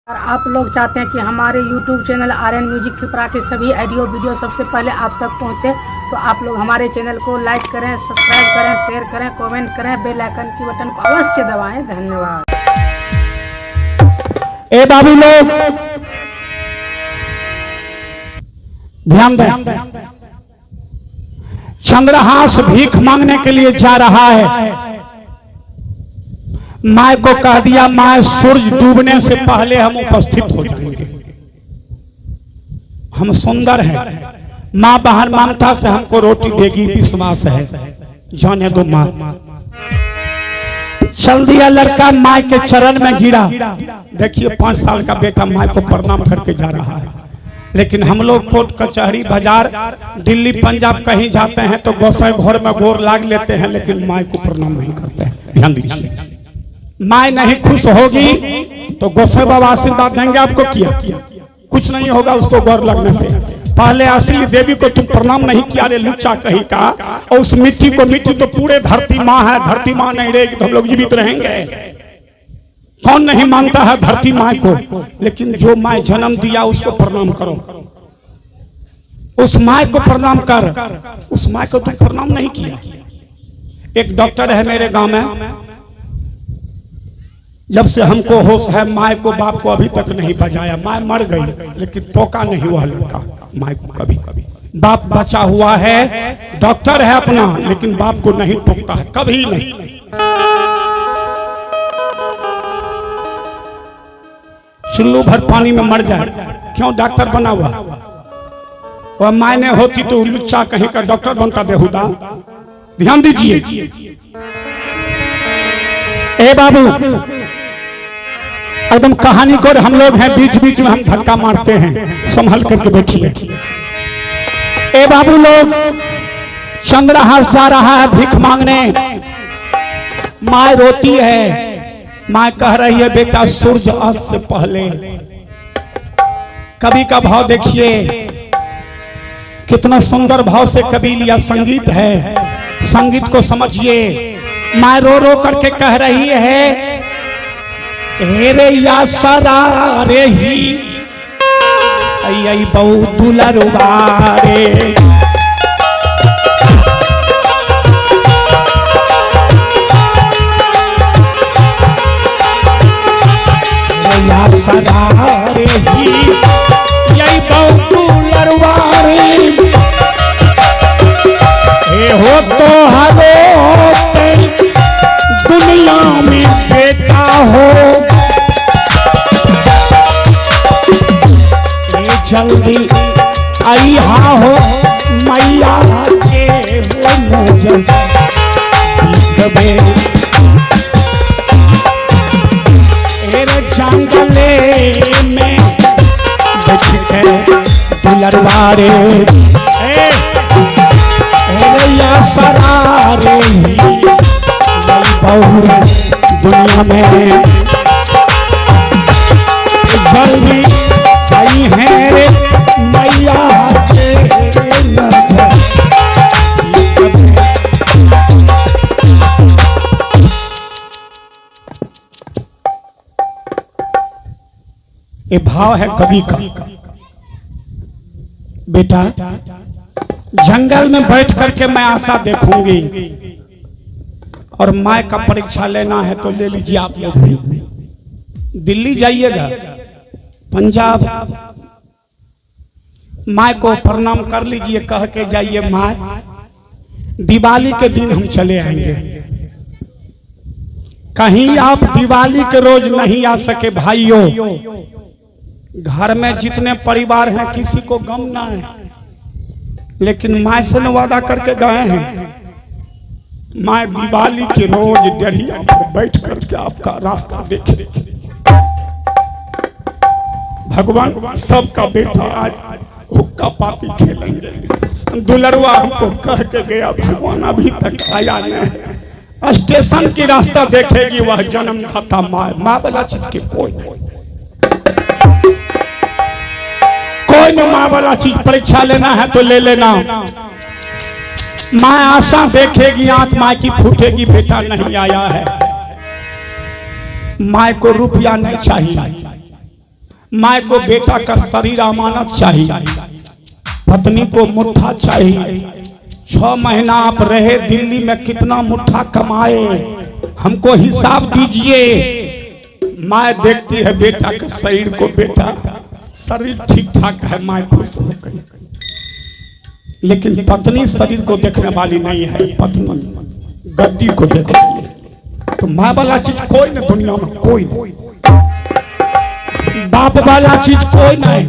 आप लोग चाहते हैं कि हमारे YouTube channel Aryan music Tripura के सभी ऑडियो वीडियो सबसे पहले आप तक पहुंचे, तो आप लोग हमारे चैनल को लाइक करें, सब्सक्राइब करें, शेयर करें, कमेंट करें, बेल आइकन की बटन को अवश्य दबाएं। धन्यवाद। ए बाबू लोग ध्यान दें, चंद्रहास भीख मांगने के लिए जा रहा है। माँ को कह दिया, माँ सूरज डूबने से पहले हम उपस्थित हो जाएंगे, हम सुंदर हैं। माँ बहन ममता से हमको रोटी देगी, विश्वास है, जाने दो माँ। चल दिया लड़का, माँ के चरण में गिरा। देखिए 5 साल का बेटा माँ को प्रणाम करके जा रहा है। लेकिन हम लोग कोर्ट कचहरी बाजार दिल्ली पंजाब कहीं जाते हैं तो गोसाई घर में गोर लाग लेते हैं, लेकिन माँ को प्रणाम नहीं करते हैं। ध्यान दीजिए, माँ नहीं खुश होगी तो गोसाई बाबा आशीर्वाद देंगे आपको, किया कुछ नहीं होगा उसको गौर लगने से। पहले असली देवी को तुम प्रणाम नहीं किया रे लुच्चा कहीं का, और उस मिट्टी को, मिट्टी तो पूरे धरती माँ है, धरती माँ नहीं रहेगी तो हम लोग जीवित रहेंगे। कौन नहीं मानता है धरती माँ को, लेकिन जो माँ जन्म दिया उसको प्रणाम करो, उस माँ को प्रणाम कर। उस माँ को तुम प्रणाम नहीं किया। एक डॉक्टर है मेरे गांव में, जब से हमको होश है माँ को बाप को अभी तक नहीं बजाया। माँ मर गई लेकिन टोका नहीं हुआ लड़का माँ को कभी। बाप बचा हुआ है, डॉक्टर है अपना, लेकिन बाप को नहीं टोकता है, कभी नहीं। चुल्लू भर पानी में मर जाए, क्यों डॉक्टर बना हुआ? वह मायने होती तो लुच्चा कहीं का डॉक्टर बनता बेहुदा। ध्यान दीजिए ए बाबू, एकदम कहानी को हम लोग हैं, बीच बीच में हम धक्का मारते हैं, संभल करके बैठिए। ए बाबू लोग, चंद्रहास जा रहा है भीख मांगने। माँ रोती है, माँ कह रही है बेटा सूरज अस्त से पहले। कवि का भाव देखिए, कितना सुंदर भाव से कवि लिया। संगीत है, संगीत को समझिए। माँ रो रो करके कह रही है, रे या सरा रे ही आई बहुत दुलरवारे, या सरा रे ही आई बहुत दुलरवारे, हो तो हरो दुनिया में बेटा हो, जल्दी आई हा हो मैया के नजर कबे जंगले में बच के दुलरवारे, या सरारे दुनिया में जल्दी आई है रे मैया के नजर। ये भाव है कवि का। बेटा जंगल में बैठ करके मैं आशा देखूंगी, और माँ का परीक्षा लेना है तो ले लीजिए आप लोग भी। दिल्ली जाइएगा, पंजाब, माँ को प्रणाम कर लीजिए, कह के जाइए माँ दिवाली के दिन हम चले आएंगे। कहीं आप दिवाली के रोज नहीं आ सके भाइयों, घर में जितने परिवार हैं किसी को गम ना है, लेकिन माँ से वादा करके गए हैं, माँ दिवाली के रोज डढ़िया पर बैठ करके आपका रास्ता देखे। भगवान सबका बेटा आज हुक्का पाती खेलेंगे। दुलरवा हमको कह के गया, भगवान अभी तक आया नहीं। स्टेशन की रास्ता देखेगी वह जन्मदाता माँ। माँ वाला चीज के कोई नहीं, कोई न माँ वाला चीज। परीक्षा लेना है तो ले लेना। माँ आशा देखेगी, आंख माँ की फूटेगी, बेटा नहीं आया है। माँ को रुपया नहीं चाहिए, माँ को बेटा का शरीर अमानत चाहिए, पत्नी को मुट्ठा चाहिए। 6 महीना आप रहे दिल्ली में, कितना मुट्ठा कमाए, हमको हिसाब दीजिए। माँ देखती है बेटा के शरीर को, बेटा शरीर ठीक ठाक है, माँ खुश हो गई। लेकिन पत्नी शरीर को देखने वाली नहीं है, पत्नी गद्दी को देखती है। तो माँ वाला चीज कोई नहीं दुनिया में, कोई नहीं। बाप वाला चीज कोई नहीं।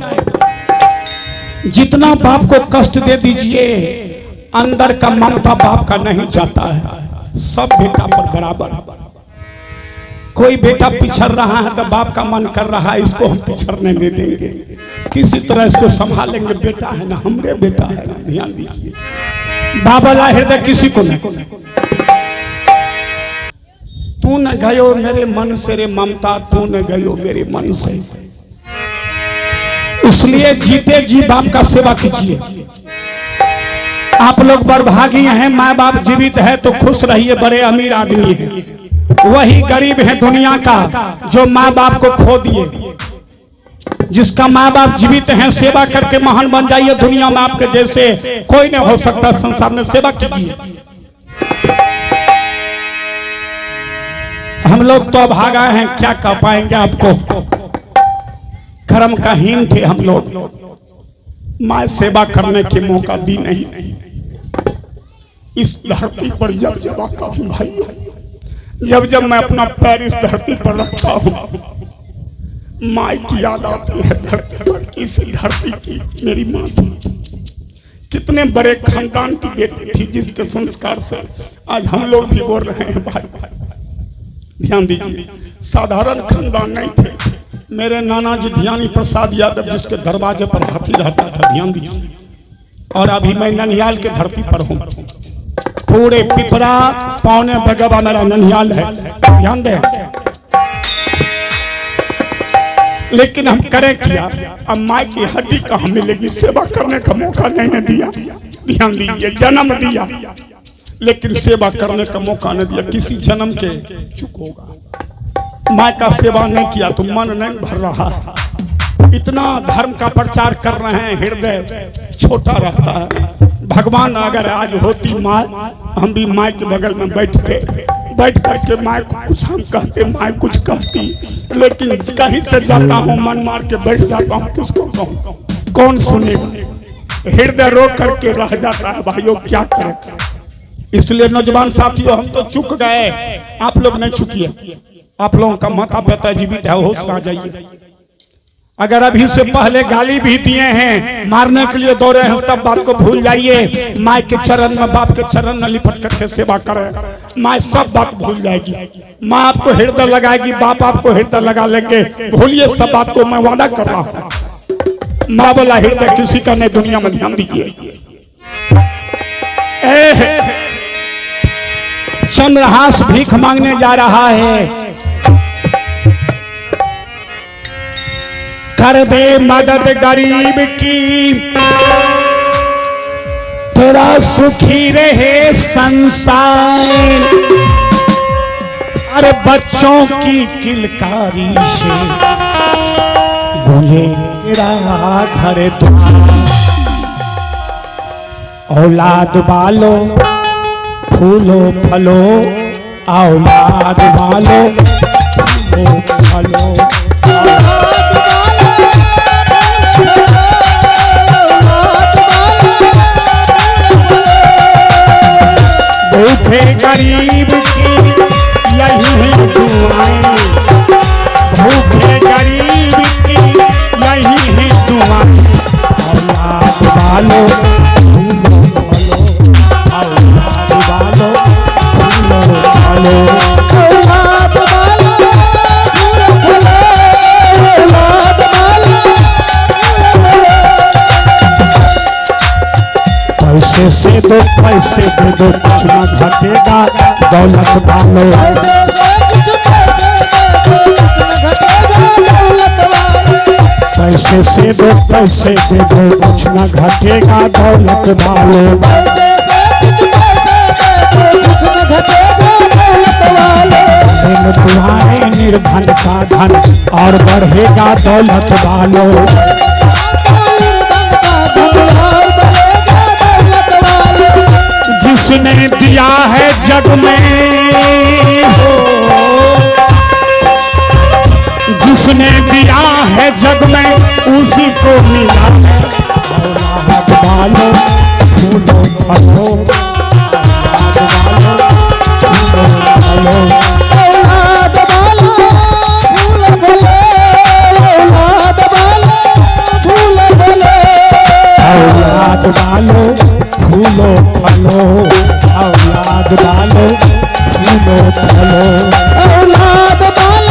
जितना बाप को कष्ट दे दीजिए, अंदर का ममता बाप का नहीं जाता है। सब बेटा पर बराबर। कोई बेटा पिछड़ रहा है तो बाप का मन कर रहा है इसको हम पिछड़ने नहीं देंगे, किसी तरह इसको संभालेंगे, बेटा है ना, हमरे बेटा है ना, ध्यान दीजिए। बाप वाला हृदय किसी को नहीं। तू न गयो मेरे मन से रे ममता, तू न गयो मेरे मन से। इसलिए जीते जी बाप का सेवा कीजिए। आप लोग बड़भागी हैं, माँ बाप जीवित है तो खुश रहिए, बड़े अमीर आदमी हैं। वही गरीब है दुनिया का जो माँ बाप को खो दिए। जिसका माँ बाप जीवित हैं, सेवा करके महान बन जाइए। दुनिया में आपके जैसे कोई नहीं हो सकता, संसार में सेवा कीजिए। हम लोग तो भागा हैं, क्या कह पाएंगे आपको। कर्म का हीन थे हम लोग, माँ सेवा करने की मौका दी नहीं। इस धरती पर जब जब आता हूं भाई, जब जब मैं अपना पैर इस धरती पर रखता हूं, माँ की याद आती है धरती पर। किसी धरती की मेरी माँ थी, कितने बड़े खानदान की बेटी थी, जिसके संस्कार से आज हम लोग भी बोल रहे हैं भाई। ध्यान दीजिए, साधारण खानदान नहीं थे। मेरे नाना जी ध्यानी प्रसाद यादव, जिसके दरवाजे पर हाथी रहता था, ध्यान दीजिए। और अभी मैं ननिहाल के धरती पर हूँ। पूरे पिपरा पौने बगवा मेरा ननिहाल है, ध्यान दे। लेकिन हम करें क्या, अब माँ की हड्डी कहाँ मिलेगी, सेवा करने का मौका नहीं दिया। ध्यान दीजिए, जन्म दिया लेकिन सेवा करने का मौका नहीं दिया। किसी जन्म के चुक होगा। माँ का सेवा नहीं किया तो मन नहीं भर रहा। इतना धर्म का प्रचार कर रहे हैं, हृदय छोटा रहता है। भगवान अगर आज होती माँ, हम भी माँ के बगल में बैठते, बैठ करके माँ को कुछ हम कहते, माँ कुछ कहती। लेकिन कहीं से जाता हूँ, मन मार के बैठ जाता हूँ, किसको कहूँ, कौन सुनेगा। हृदय रो करके रह जाता है भाइयों, क्या करें। इसलिए नौजवान साथियों, हम तो चुक गए, आप लोग नहीं चुकिए। आप लोगों का माता पिता जीवित है, होश में आ जाइए। अगर अभी से पहले गाली भी दिए हैं, मारने के लिए दौड़े हैं, सब बात को भूल जाइए। माँ के चरण में, बाप के चरण में लिपट करके सेवा करें, माँ सब बात भूल जाएगी। माँ आपको हृदय लगाएगी, बाप आपको हृदय लगा लेंगे। भूलिए सब बात को, मैं वादा कर रहा हूँ। माँ वाला हृदय किसी का नहीं दुनिया में, ध्यान दीजिए। चंद्रहास भीख मांगने जा रहा है, कर दे मदद गरीब की, तेरा सुखी रहे संसार। अरे बच्चों की किलकारी से गूंजे तेरा घर द्वार। औलाद वालो फूलो फलो, औलाद वालो फूलो फलो। भूखे गरीब की यही है दुआएं, भूखे गरीब की यही है दुआएं। औलाद वालो फूलो फलो, औलाद वालो फूलो फलो, औलाद वालो फूलो फलो, औलाद वालो। पैसे से दो, पैसे दे दो, कुछ ना घटेगा दौलत वालो। पैसे से दो, पैसे दे दो, कुछ ना घटेगा दौलत वालो। धन दुआएं निर्धन का धन और बढ़ेगा दौलत वालों। जिसने दिया है जग में हो, जिसने दिया है जग में उसी को मिला है। औलाद वालों फूलो फलो, औलाद वालों फूलो फलो, औलाद वालों फूलो फलो, औलाद वालों फूलो फलो, औलाद वालों फूलो फलो, औलाद वालों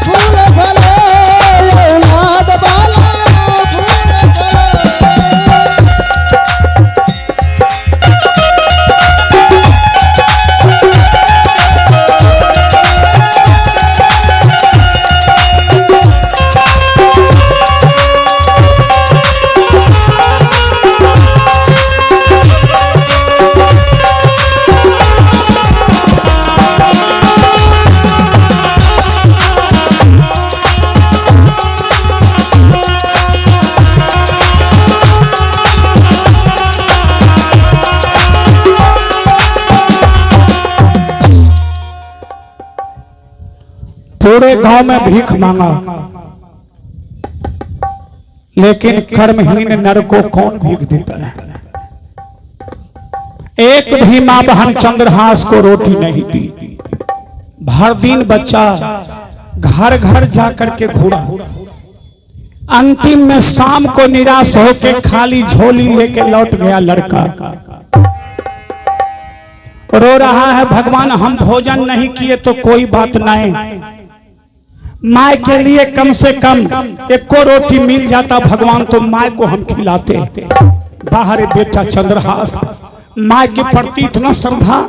फूलो फलो, औलाद वालों फूलो पूरे गांव में भीख मांगा, लेकिन कर्महीन नर को कौन भीख देता है। एक भी मां बहन चंद्रहास को रोटी नहीं दी। भर दिन बच्चा घर घर जाकर के घूरा। अंतिम में शाम को निराश होकर खाली झोली लेके लौट गया लड़का। रो रहा है, भगवान हम भोजन नहीं किए तो कोई बात नहीं, माँ के लिए कम से कम एक को रोटी मिल जाता भगवान तो माँ को हम खिलाते। बाहर बेटा चंद्रहास, माँ के प्रति इतना श्रद्धा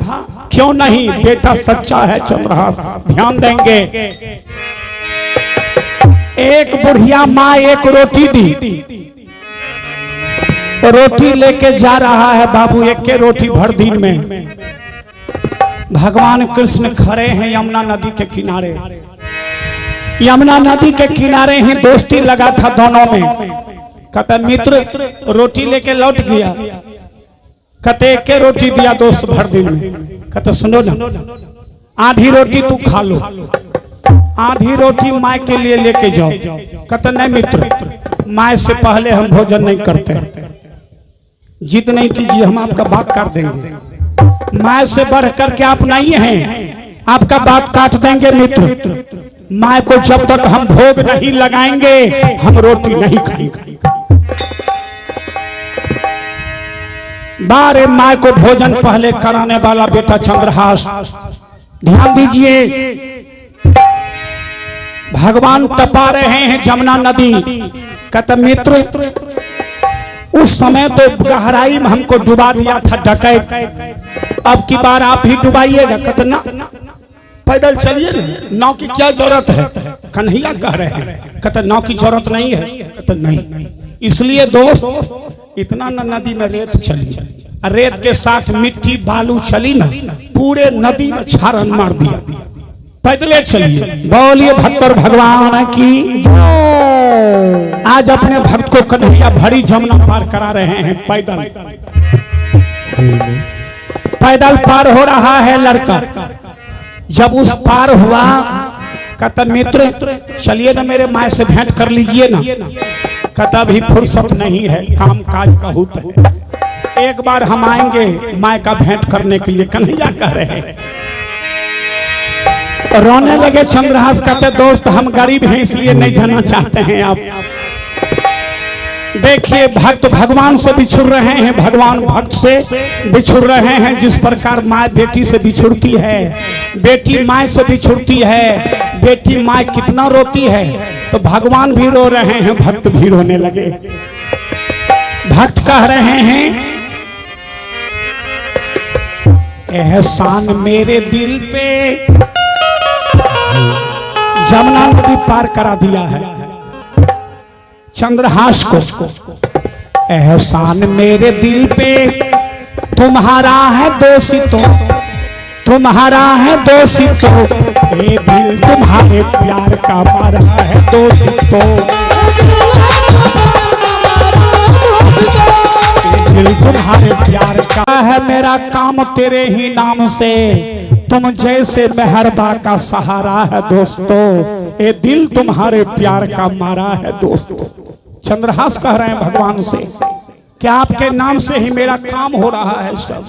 क्यों नहीं? बेटा सच्चा है चंद्रहास, ध्यान देंगे। एक बुढ़िया माँ एक रोटी दी, रोटी लेके जा रहा है बाबू, एक के रोटी भर दिन में। भगवान कृष्ण खड़े हैं यमुना नदी के किनारे। यमुना नदी के किनारे ही दोस्ती लगा था दोनों में। कहता मित्र रोटी लेके लौट गया, कहते एक के रोटी दिया दोस्त भर दिन में। कहते सुनो ना, आधी रोटी तू खा लो, आधी रोटी माँ के लिए लेके जाओ। कहते नहीं मित्र, माँ से पहले हम भोजन नहीं करते, जिद नहीं कीजिए, हम आपका बात काट देंगे। माँ से बढ़ करके आप नहीं हैं, आपका बात काट देंगे मित्र। माँ को जब तक हम भोग नहीं लगाएंगे हम रोटी नहीं खाएंगे। बारे माँ को भोजन पहले कराने वाला बेटा चंद्रहास, ध्यान दीजिए। भगवान तपा रहे हैं जमुना नदी। कहते मित्र उस समय तो गहराई में हमको डुबा दिया था डकैत, अब की बार आप भी डुबाइएगा। कहते ना पैदल चलिए ना, नाव की क्या जरूरत है? कन्हैया कह रहे हैं। कहते नाव की जरूरत नहीं है। कहते नहीं, इसलिए दोस्त इतना न नदी में रेत चली, रेत के साथ मिट्टी बालू चली ना, पूरे नदी में छारन मार दिया। पैदले चलिए। बोलिए भक्तर भगवान की जय। आज अपने भक्त को कन्हैया भरी जमुना पार करा रहे हैं पैदल। पैदल पार हो रहा है लड़का। जब उस पार हुआ कहता मित्र चलिए ना, मेरे माँ से भेंट कर लीजिए ना। कहता अभी फुर्सत नहीं है, काम काज बहुत है, एक बार हम आएंगे माँ का भेंट करने के लिए। कन्हैया कह रहे हैं। रोने लगे चंद्रहास। कहते दोस्त हम गरीब हैं इसलिए नहीं जाना चाहते हैं आप। देखिए भक्त भगवान से बिछुड़ रहे हैं, भगवान भक्त से बिछुड़ रहे हैं। जिस प्रकार माँ बेटी से बिछुड़ती है, बेटी माँ से बिछुड़ती है, बेटी माँ कितना रोती है, तो भगवान भी रो रहे हैं, भक्त भी रोने लगे। भक्त कह रहे हैं एहसान मेरे दिल पे, जमुना नदी पार करा दिया है चंद्रहास को। एहसान मेरे दिल पे तुम्हारा है दोषी तो, तुम्हारा है दोषी तो, ये दिल तुम्हारे प्यार का मारा है दोस्तों, ये दिल तुम्हारे प्यार का है। मेरा काम तेरे ही नाम से, तुम जैसे मेहरबा का सहारा है दोस्तों, ये दिल तुम्हारे प्यार का मारा है दोस्तों। चंद्रहास कह रहे हैं भगवान से कि आपके नाम से ही मेरा काम हो रहा है, सब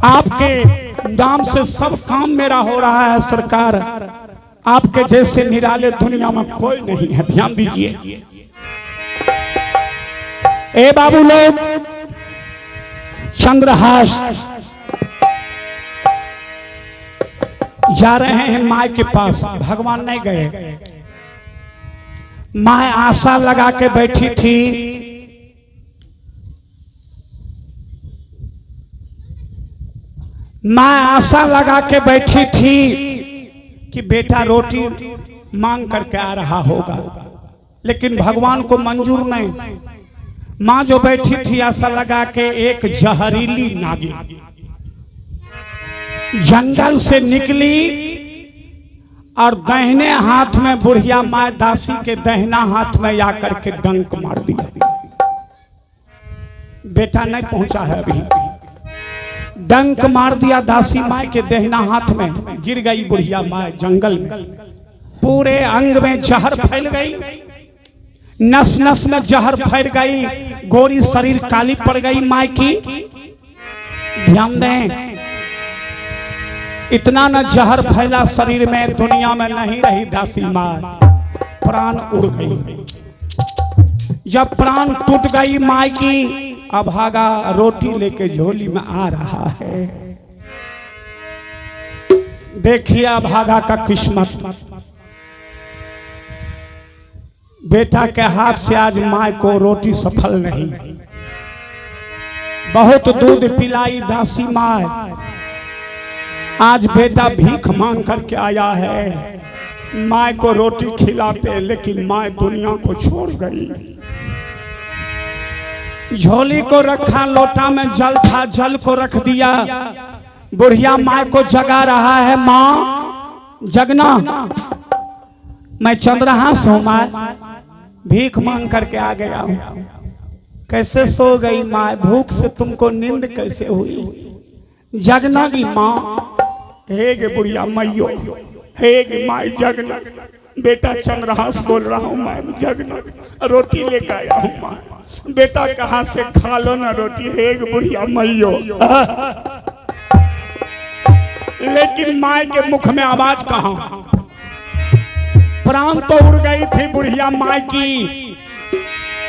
आपके नाम से सब काम मेरा हो रहा है सरकार, आपके जैसे निराले दुनिया में कोई नहीं है। ध्यान दीजिए ए बाबू लोग, चंद्रहास जा रहे हैं माँ के पास, भगवान नहीं गए। माँ आशा लगा के बैठी थी, माँ आशा लगा के बैठी थी कि बेटा रोटी मांग करके आ रहा होगा, लेकिन भगवान को मंजूर नहीं। माँ जो बैठी थी आशा लगा के, एक जहरीली नागिन जंगल से निकली और दाहिने हाथ में बुढ़िया माँ दासी के दाहिना हाथ में आकर के डंक मार दिया। बेटा नहीं पहुंचा है अभी, डंक मार दिया दासी माँ के दाहिना हाथ में, गिर गई बुढ़िया माँ जंगल में। पूरे अंग में जहर फैल गई, नस नस में जहर फैल गई, गोरी शरीर काली पड़ गई माँ की। ध्यान दें, इतना न जहर फैला शरीर में, दुनिया में नहीं रही दासी माँ, प्राण उड़ गई। जब प्राण टूट गई माँ की, अभागा रोटी लेके झोली में आ रहा है। देखिए अभागा का किस्मत, बेटा के हाथ से आज माँ को रोटी सफल नहीं। बहुत दूध पिलाई दासी माँ, आज बेटा भीख मांग करके आया है, माँ को रोटी खिलाते, लेकिन माँ दुनिया को छोड़ गई। झोली को रखा, लोटा में जल था, जल को रख दिया। बुढ़िया माँ को जगा रहा है, माँ जगना, मैं चंद्रहास हूं, माँ भीख मांग करके आ गया हूं। कैसे सो गई माँ, भूख से तुमको नींद कैसे हुई? जगना की माँ, हे गे बुढ़िया मैयो, हे गे माँ जगना। बेटा चंद्रहास बोल रहा हूँ, मैं जगना, रोटी लेकर आया हूँ माँ। बेटा कहाँ से खा लो ना रोटी, हे गे बुढ़िया मैयो। लेकिन माँ के मुख में आवाज कहाँ? प्राण तो उड़ गई थी बुढ़िया माँ की,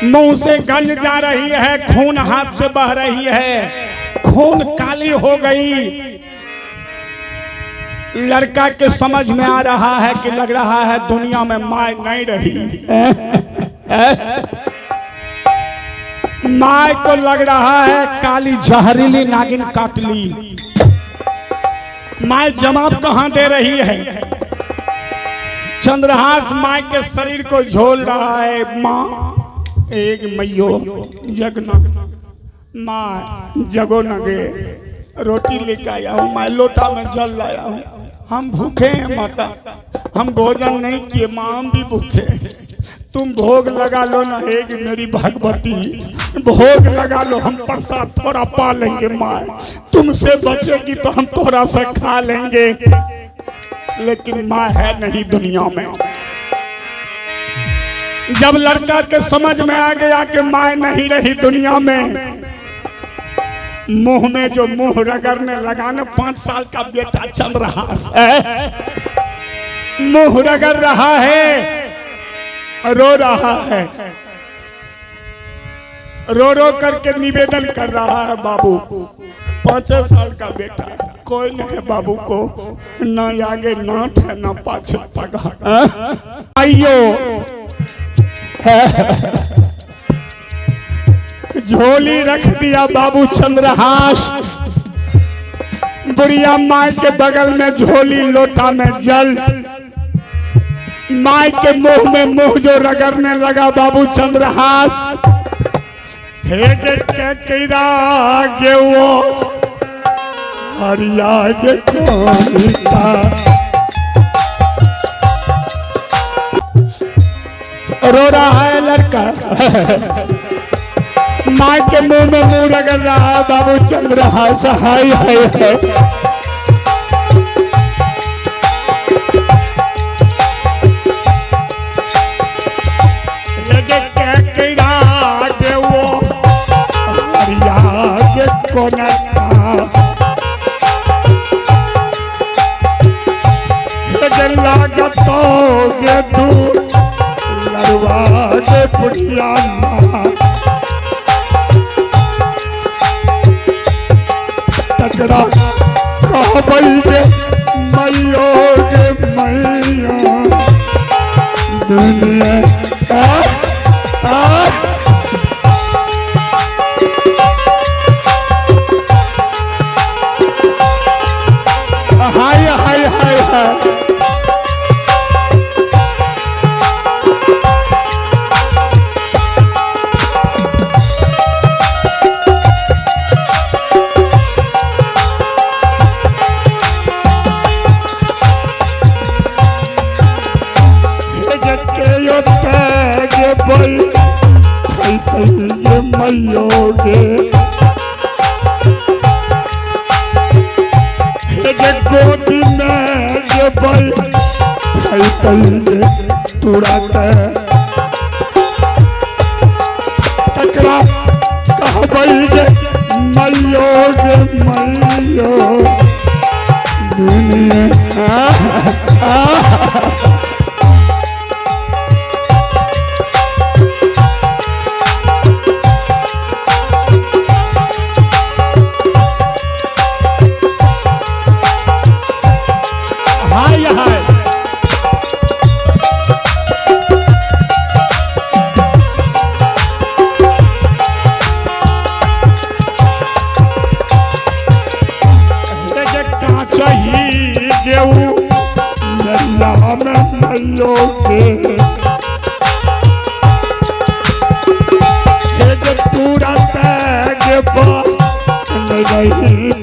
मुंह से गंज जा रही है, खून हाथ से बह रही है, खून काली हो गई। लड़का के समझ में आ रहा है कि लग रहा है दुनिया में माँ नहीं रही। माँ को लग रहा है काली जहरीली नागिन काट ली। माँ जवाब कहाँ दे रही है? चंद्रहास माँ के शरीर को झोल रहा है। माँ एक मैयो जगना, माँ जगो न गे, रोटी लेके आया हूँ, मैं लोटा में जल लाया हूँ। हम भूखे हैं माता, हम भोजन नहीं किए माँ, हम भी भूखे। तुम भोग लगा लो ना, एक मेरी भगवती भोग लगा लो, हम प्रसाद थोड़ा पा लेंगे माँ, तुमसे बचेगी तो हम थोड़ा सा खा लेंगे। लेकिन माँ है नहीं दुनिया में। जब लड़का के समझ में आ गया कि माँ नहीं रही दुनिया में, मुंह में जो मुंह रगड़ने लगा ना, 5 साल का बेटा चंद्रहास मुंह रगड़ रहा है, रो रहा है, रो रो करके निवेदन कर रहा है, बाबू 5 साल का बेटा है, कोई नहीं है बाबू को, ना आगे नाथ है ना पाछे पगा। आइयो झोली रख दिया बाबू चंद्रहास, बुढ़िया माँ के बगल में झोली, लोटा में जल, माँ के मुंह में मुंह जो रगड़ने लगा बाबू चंद्रहास। हे के वो हरिया के रो रहा है लड़का, माँ के मुंह में मुंह रगड़ रहा है, बाबू चल रहा है, सहाय है। तकरा कहबई गे मैयो गे मैया दुनिया हाय हाय हाय हाय। गोदी में ये भाई तुड़ाते तकरा कहबई गे मैयो गे मैयो दुनिया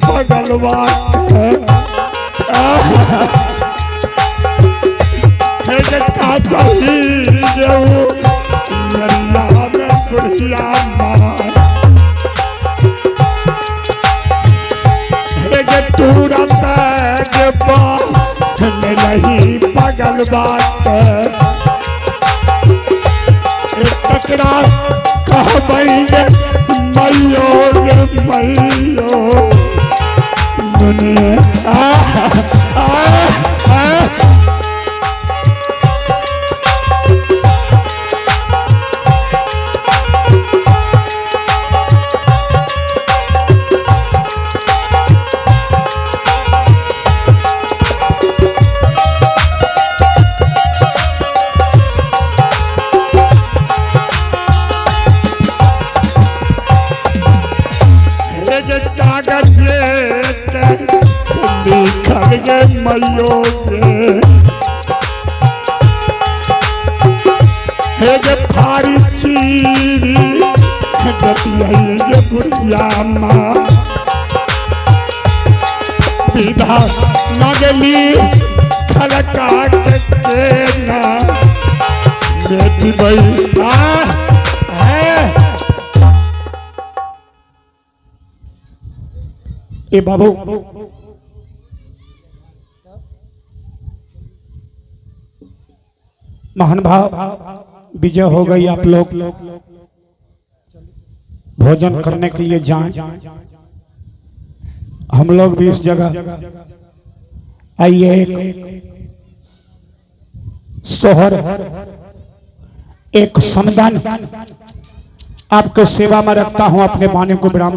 भगलवा पगल बात तकरा कहबई गे मैयो गे मैयो दुनिया मैयो हे गे फारी चीरी गे बुढ़िया माँ विधा नगली खलका के ना बेटी बई ए बाबू महान भाव विजय हो गई। आप लोग भोजन करने के लिए जाएं, हम लोग भी इस जगह आइए। एक सोहर एक समदान आपको सेवा में रखता हूं, अपने बाने को विराम